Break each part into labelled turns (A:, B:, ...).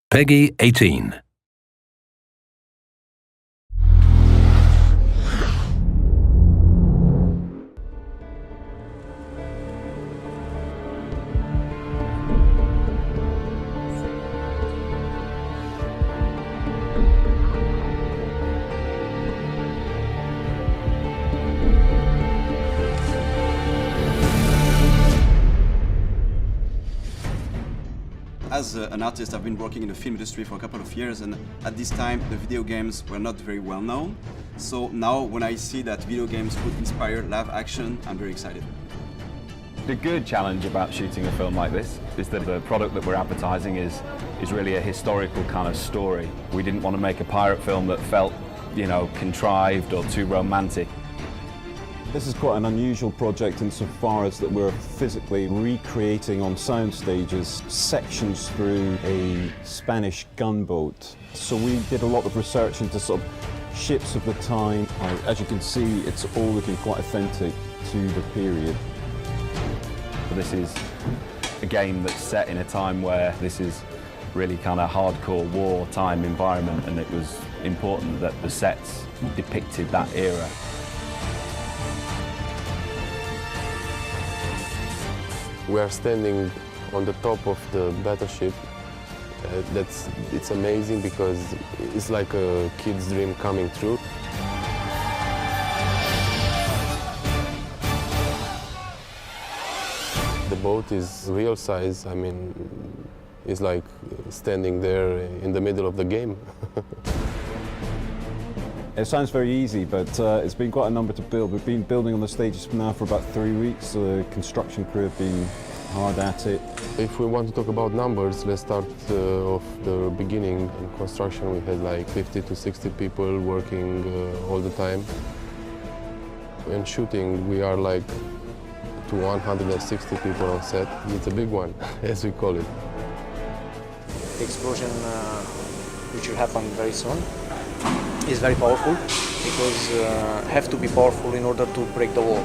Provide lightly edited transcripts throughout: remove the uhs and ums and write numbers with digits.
A: Peggy 18.
B: As an artist, I've been working in the film industry for a couple of years, and at this time the video games were not very well known. So now when I see that video games could inspire live action, I'm very excited.
C: The good challenge about shooting a film like this is that the product that we're advertising is really a historical kind of story. We didn't want to make a pirate film that felt, contrived or too romantic.
D: This is quite an unusual project insofar as that we're physically recreating on sound stages sections through a Spanish gunboat. So we did a lot of research into sort of ships of the time. As you can see, it's all looking quite authentic to the period.
C: This is a game that's set in a time where this is really kind of hardcore wartime environment, and it was important that the sets depicted that era.
E: We are standing on the top of the battleship. It's amazing because it's like a kid's dream coming true. The boat is real size. I mean, it's like standing there in the middle of the game.
D: It sounds very easy, but it's been quite a number to build. We've been building on the stages now for about 3 weeks. The construction crew have been hard at it.
E: If we want to talk about numbers, let's start off the beginning. In construction, we had like 50 to 60 people working all the time. In shooting, we are like to 160 people on set. It's a big one, as we call it.
F: The explosion, which will happen very soon, is very powerful because have to be powerful in order to break the wall.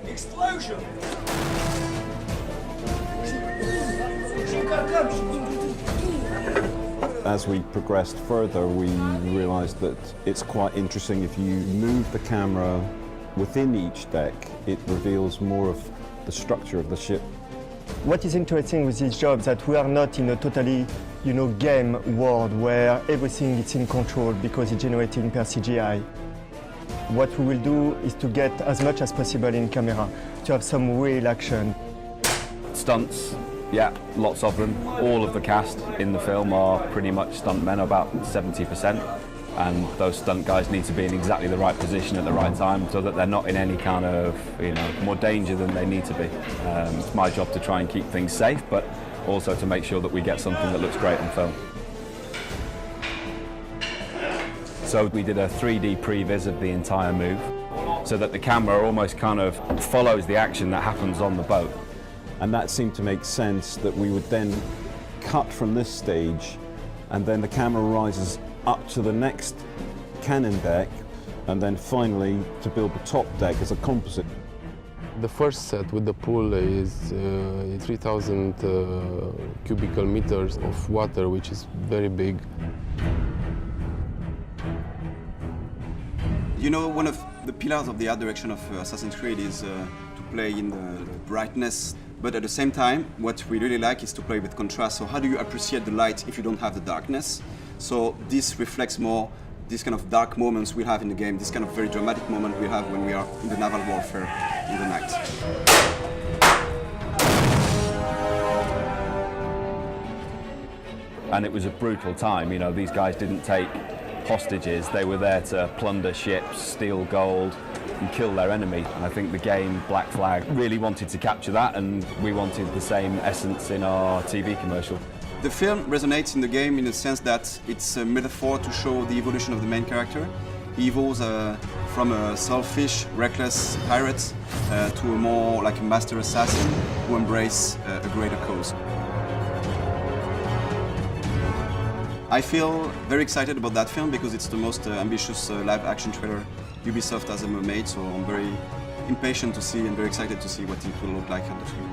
G: Explosion!
D: As we progressed further, we realized that it's quite interesting if you move the camera within each deck, it reveals more of the structure of the ship.
H: What is interesting with this job is that we are not in a totally game world where everything is in control because it's generated per CGI. What we will do is to get as much as possible in camera, to have some real action.
C: Stunts, yeah, lots of them. All of the cast in the film are pretty much stuntmen, about 70%. And those stunt guys need to be in exactly the right position at the right time so that they're not in any kind of, more danger than they need to be. It's my job to try and keep things safe, but also to make sure that we get something that looks great on film. So we did a 3D previs of the entire move so that the camera almost kind of follows the action that happens on the boat.
D: And that seemed to make sense that we would then cut from this stage and then the camera rises up to the next cannon deck and then finally to build the top deck as a composite.
E: The first set with the pool is 3,000 cubical meters of water, which is very big.
B: One of the pillars of the art direction of Assassin's Creed is to play in the brightness, but at the same time, what we really like is to play with contrast. So how do you appreciate the light if you don't have the darkness? So this reflects more this kind of dark moments we have in the game, this kind of very dramatic moment we have when we are in the naval warfare in the night.
C: And it was a brutal time, these guys didn't take hostages, they were there to plunder ships, steal gold and kill their enemy. And I think the game, Black Flag, really wanted to capture that, and we wanted the same essence in our TV commercial.
B: The film resonates in the game in the sense that it's a metaphor to show the evolution of the main character. He evolves from a selfish, reckless pirate to a more like a master assassin who embraces a greater cause. I feel very excited about that film because it's the most ambitious live-action trailer Ubisoft has ever made, so I'm very impatient to see and very excited to see what it will look like on the screen.